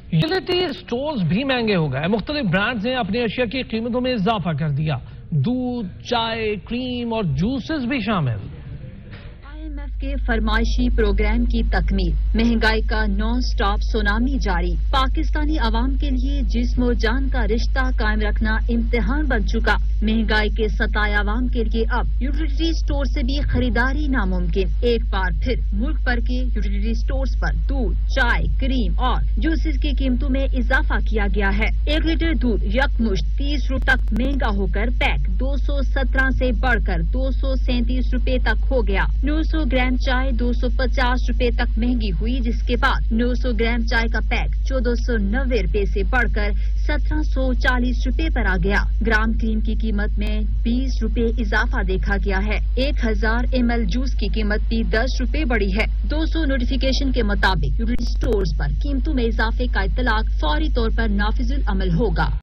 Utility stores بھی مہنگے ہو گئے. مختلف برانڈز نے اپنی اشیاء کی قیمتوں میں اضافہ کر دیا. دودھ، چائے، کریم اور جوسز بھی شامل. IMF کے فرمائشی پروگرام کی تکمیل. مہنگائی کا نان سٹاپ سونامی جاری. پاکستانی عوام کے لیے جسم و جان کا رشتہ قائم رکھنا امتحان بن چکا. مہنگائی کے ستائے عوام کے لیے اب یوٹیلیٹی سٹور سے بھی خریداری ناممکن. ایک بار پھر ملک بھر کے یوٹیلیٹی سٹورز پر دودھ، چائے، کریم اور جوسز کی قیمتوں میں اضافہ کیا گیا ہے. 1 لیٹر دودھ یکمشت 30 روپے تک مہنگا ہو کر پیک 217 سے بڑھ کر 237 روپے تک ہو گیا. 900 گرام چائے 250 روپے تک مہنگی ہوئی، جس کے بعد 900 گرام چائے کا پیک 1490 روپے سے بڑھ کر 1740 روپے پر آ گیا. گرام کریم کی قیمت میں 20 روپے اضافہ دیکھا گیا ہے. 1000 ml جوس کی قیمت بھی 10 روپے بڑھی ہے. 200 نوٹیفیکیشن کے مطابق یوٹیلیٹی سٹورز پر قیمتوں میں اضافے کا اطلاق فوری طور پر نافذ العمل ہوگا.